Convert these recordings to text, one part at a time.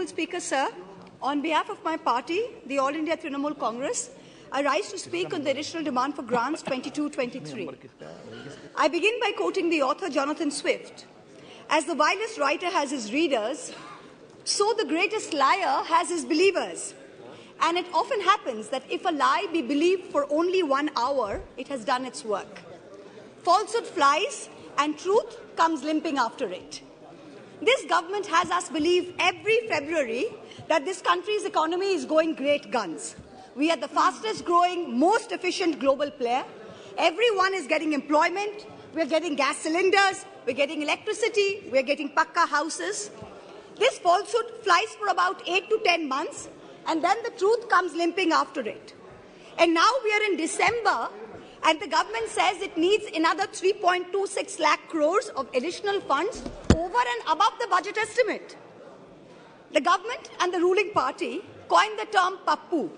Speaker, sir, on behalf of my party, the All India Trinamool Congress, I rise to speak on the additional demand for grants 22-23. I begin by quoting the author Jonathan Swift. As the vilest writer has his readers, so the greatest liar has his believers. And it often happens that if a lie be believed for only 1 hour, it has done its work. Falsehood flies and truth comes limping after it. This government has us believe every February that this country's economy is going great guns. We are the fastest growing, most efficient global player. Everyone is getting employment. We're getting gas cylinders. We're getting electricity. We're getting pakka houses. This falsehood flies for about 8 to 10 months, and then the truth comes limping after it. And now we are in December, and the government says it needs another 3.26 lakh crores of additional funds over and above the budget estimate. The government and the ruling party coined the term Pappu.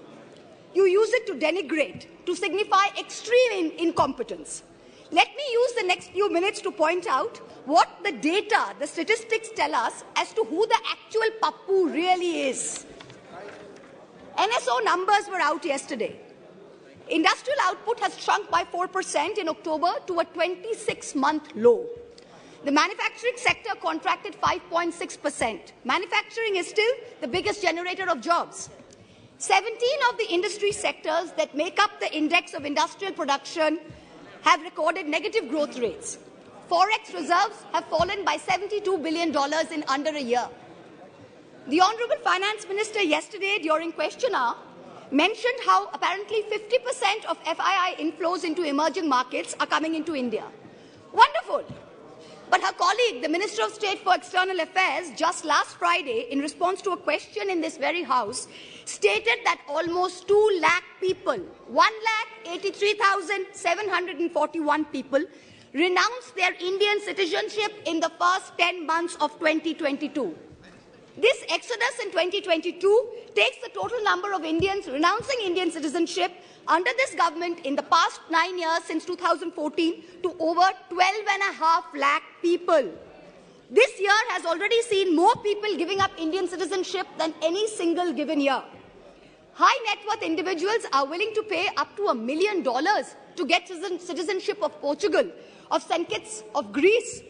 You use it to denigrate, to signify extreme incompetence. Let me use the next few minutes to point out what the data, the statistics tell us as to who the actual Pappu really is. NSO numbers were out yesterday. Industrial output has shrunk by 4% in October to a 26-month low. The manufacturing sector contracted 5.6%. Manufacturing is still the biggest generator of jobs. 17 of the industry sectors that make up the index of industrial production have recorded negative growth rates. Forex reserves have fallen by $72 billion in under a year. The Honourable Finance Minister yesterday during question hour mentioned how apparently 50% of FII inflows into emerging markets are coming into India. Wonderful. But her colleague, the Minister of State for External Affairs, just last Friday, in response to a question in this very House, stated that almost 2 lakh people, 1,83,741 people, renounced their Indian citizenship in the first 10 months of 2022. This exodus in 2022 takes the total number of Indians renouncing Indian citizenship under this government in the past 9 years since 2014 to over 12.5 lakh people. This year has already seen more people giving up Indian citizenship than any single given year. High net worth individuals are willing to pay up to $1 million to get citizenship of Portugal, of St. Kitts, of Greece.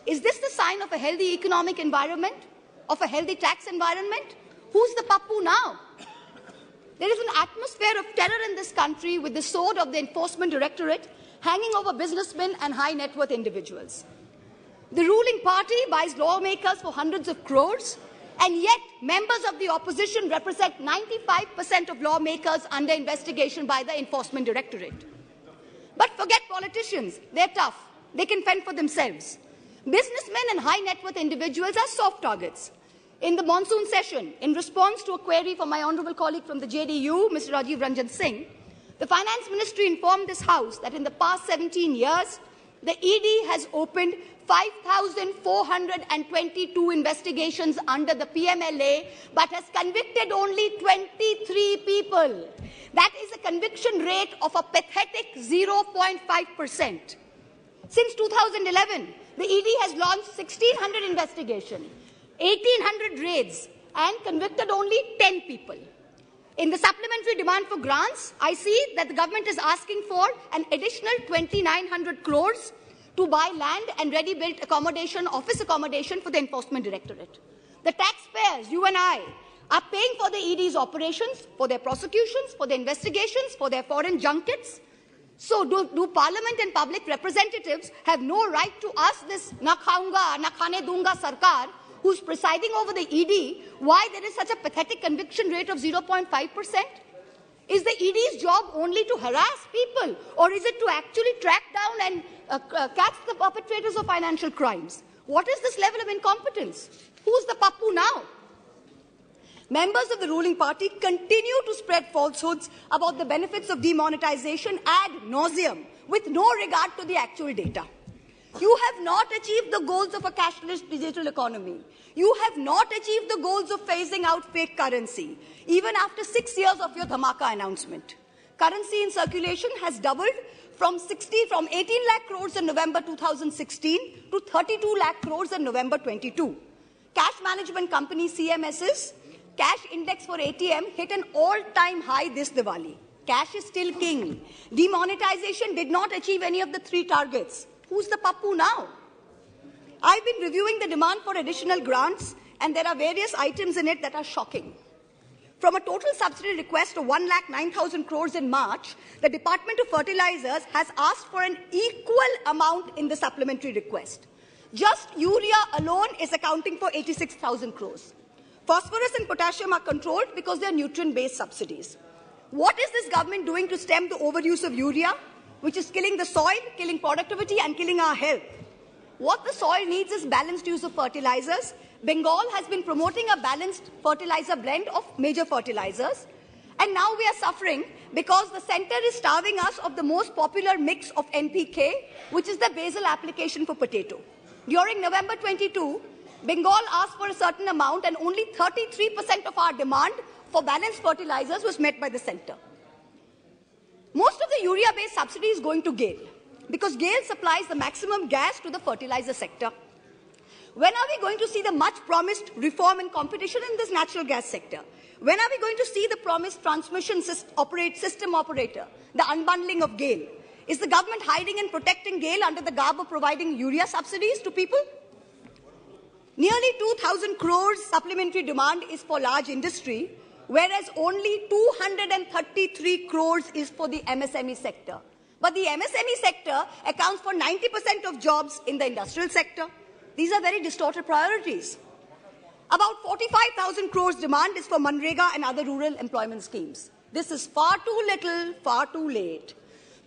Is this the sign of a healthy economic environment? Of a healthy tax environment? Who's the Pappu now? There is an atmosphere of terror in this country with the sword of the Enforcement Directorate hanging over businessmen and high net worth individuals. The ruling party buys lawmakers for hundreds of crores, and yet members of the opposition represent 95% of lawmakers under investigation by the Enforcement Directorate. But forget politicians. They're tough. They can fend for themselves. Businessmen and high net worth individuals are soft targets. In the monsoon session, in response to a query from my honourable colleague from the JDU, Mr. Rajiv Ranjan Singh, the Finance Ministry informed this House that in the past 17 years, the ED has opened 5,422 investigations under the PMLA, but has convicted only 23 people. That is a conviction rate of a pathetic 0.5%. Since 2011, the ED has launched 1,600 investigations, 1,800 raids, and convicted only 10 people. In the supplementary demand for grants, I see that the government is asking for an additional 2,900 crores to buy land and ready-built accommodation, office accommodation for the Enforcement Directorate. The taxpayers, you and I, are paying for the ED's operations, for their prosecutions, for their investigations, for their foreign junkets. So do Parliament and public representatives have no right to ask this na khaunga, na khane dunga sarkar, who's presiding over the ED, why there is such a pathetic conviction rate of 0.5%? Is the ED's job only to harass people, or is it to actually track down and catch the perpetrators of financial crimes? What is this level of incompetence? Who's the Pappu now? Members of the ruling party continue to spread falsehoods about the benefits of demonetization ad nauseum, with no regard to the actual data. You have not achieved the goals of a cashless digital economy. You have not achieved the goals of phasing out fake currency, even after 6 years of your dhamaka announcement. Currency in circulation has doubled from 18 lakh crores in November 2016 to 32 lakh crores in November 22. Cash management company CMSs cash index for ATM hit an all-time high this Diwali. Cash is still king. Demonetization did not achieve any of the 3 targets. Who's the Pappu now? I've been reviewing the demand for additional grants, and there are various items in it that are shocking. From a total subsidy request of 1,09,000 crores in March, the Department of Fertilizers has asked for an equal amount in the supplementary request. Just urea alone is accounting for 86,000 crores. Phosphorus and potassium are controlled because they are nutrient-based subsidies. What is this government doing to stem the overuse of urea, which is killing the soil, killing productivity, and killing our health? What the soil needs is balanced use of fertilizers. Bengal has been promoting a balanced fertilizer blend of major fertilizers. And now we are suffering because the center is starving us of the most popular mix of NPK, which is the basal application for potato. During November 22, Bengal asked for a certain amount, and only 33% of our demand for balanced fertilizers was met by the center. Most of the urea-based subsidy is going to GAIL, because GAIL supplies the maximum gas to the fertilizer sector. When are we going to see the much-promised reform and competition in this natural gas sector? When are we going to see the promised transmission system operator, the unbundling of GAIL? Is the government hiding and protecting GAIL under the garb of providing urea subsidies to people? Nearly 2,000 crores supplementary demand is for large industry, whereas only 233 crores is for the MSME sector. But the MSME sector accounts for 90% of jobs in the industrial sector. These are very distorted priorities. About 45,000 crores demand is for Manrega and other rural employment schemes. This is far too little, far too late.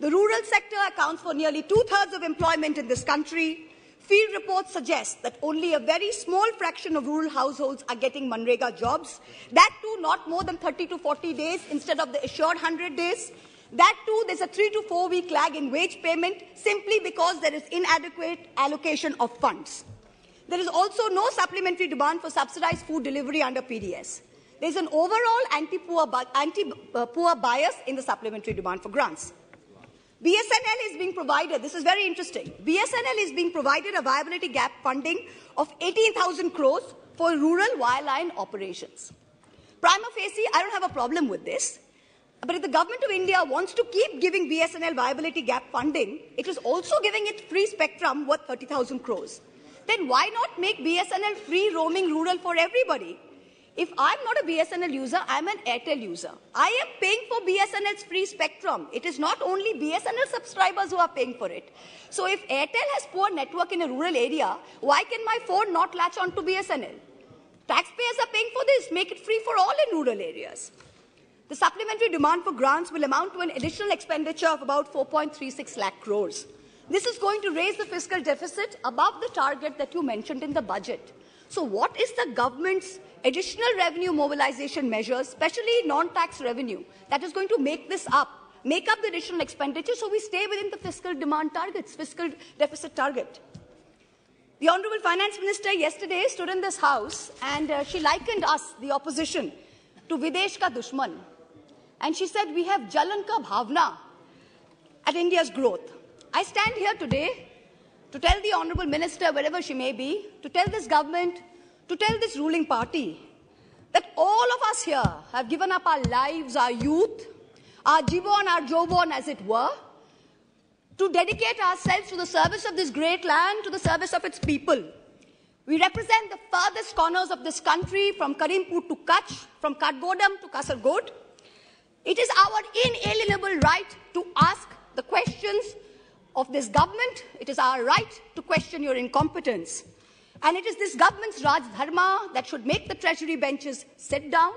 The rural sector accounts for nearly 2/3 of employment in this country. Field reports suggest that only a very small fraction of rural households are getting Manrega jobs. That too not more than 30 to 40 days instead of the assured 100 days. That too, there's a 3 to 4 week lag in wage payment simply because there is inadequate allocation of funds. There is also no supplementary demand for subsidized food delivery under PDS. There's an overall anti-poor bias in the supplementary demand for grants. BSNL is being provided, this is very interesting, BSNL is being provided a viability gap funding of 18,000 crores for rural wireline operations. Prima facie, I don't have a problem with this. But if the government of India wants to keep giving BSNL viability gap funding, it is also giving it free spectrum worth 30,000 crores. Then why not make BSNL free roaming rural for everybody? If I'm not a BSNL user, I'm an Airtel user. I am paying for BSNL's free spectrum. It is not only BSNL subscribers who are paying for it. So if Airtel has poor network in a rural area, why can my phone not latch on to BSNL? Taxpayers are paying for this. Make it free for all in rural areas. The supplementary demand for grants will amount to an additional expenditure of about 4.36 lakh crores. This is going to raise the fiscal deficit above the target that you mentioned in the budget. So what is the government's additional revenue mobilization measures, especially non-tax revenue, that is going to make this up, make up the additional expenditure so we stay within the fiscal demand targets, fiscal deficit target? The Honorable Finance Minister yesterday stood in this House and she likened us, the opposition, to Videsh ka dushman. And she said, we have Jalan ka bhavna at India's growth. I stand here today to tell the Honorable Minister, wherever she may be, to tell this government, to tell this ruling party, that all of us here have given up our lives, our youth, our jibon, our jobon, as it were, to dedicate ourselves to the service of this great land, to the service of its people. We represent the farthest corners of this country, from Karimpur to Kutch, from Katgodam to Kasargod. It is our inalienable right to ask the questions of this government. It is our right to question your incompetence. And it is this government's Raj Dharma that should make the treasury benches sit down,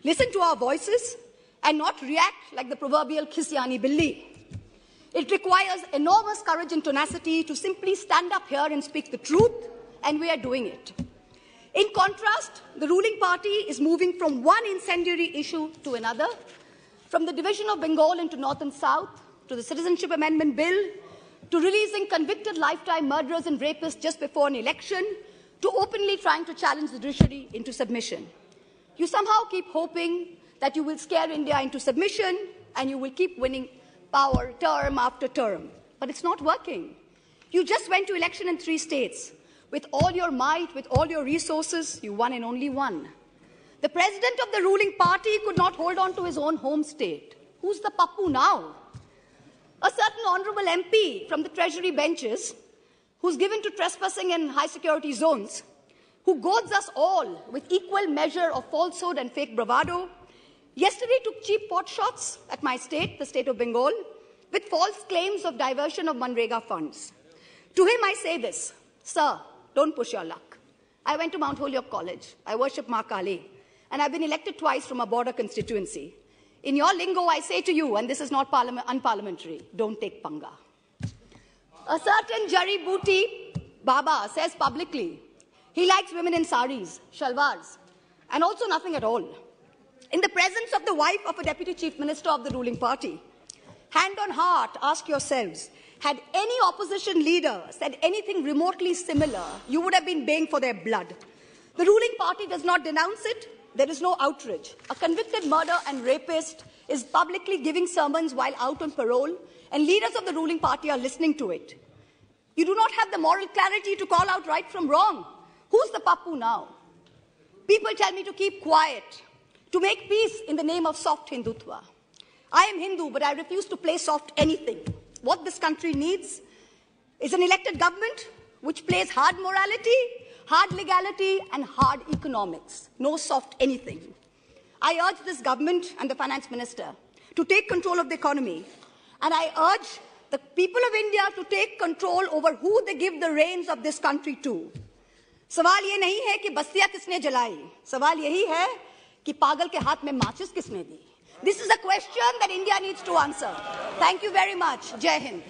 listen to our voices, and not react like the proverbial Khisyani Billi. It requires enormous courage and tenacity to simply stand up here and speak the truth, and we are doing it. In contrast, the ruling party is moving from one incendiary issue to another, from the division of Bengal into North and South, to the Citizenship Amendment Bill, to releasing convicted lifetime murderers and rapists just before an election, to openly trying to challenge the judiciary into submission. You somehow keep hoping that you will scare India into submission and you will keep winning power term after term. But it's not working. You just went to election in 3 states. With all your might, with all your resources, you won in only one. The president of the ruling party could not hold on to his own home state. Who's the Pappu now? A certain honourable MP from the Treasury benches, who's given to trespassing in high-security zones, who goads us all with equal measure of falsehood and fake bravado, yesterday took cheap pot shots at my state, the state of Bengal, with false claims of diversion of Manrega funds. To him I say this, sir, don't push your luck. I went to Mount Holyoke College. I worship Ma Kali. And I've been elected twice from a border constituency. In your lingo, I say to you, and this is not unparliamentary, don't take panga. A certain Jari Booty Baba says publicly he likes women in saris, shalwars, and also nothing at all. In the presence of the wife of a deputy chief minister of the ruling party, hand on heart, ask yourselves, had any opposition leader said anything remotely similar, you would have been baying for their blood. The ruling party does not denounce it. There is no outrage. A convicted murderer and rapist is publicly giving sermons while out on parole, and leaders of the ruling party are listening to it. You do not have the moral clarity to call out right from wrong. Who's the Pappu now? People tell me to keep quiet, to make peace in the name of soft Hindutva. I am Hindu, but I refuse to play soft anything. What this country needs is an elected government which plays hard morality, hard legality, and hard economics. No soft anything. I urge this government and the finance minister to take control of the economy. And I urge the people of India to take control over who they give the reins of this country to. सवाल ये नहीं है कि बस्तियां किसने जलाई. सवाल यही है कि पागल के हाथ में माचिस किसने दी. This is a question that India needs to answer. Thank you very much. Jai Hind.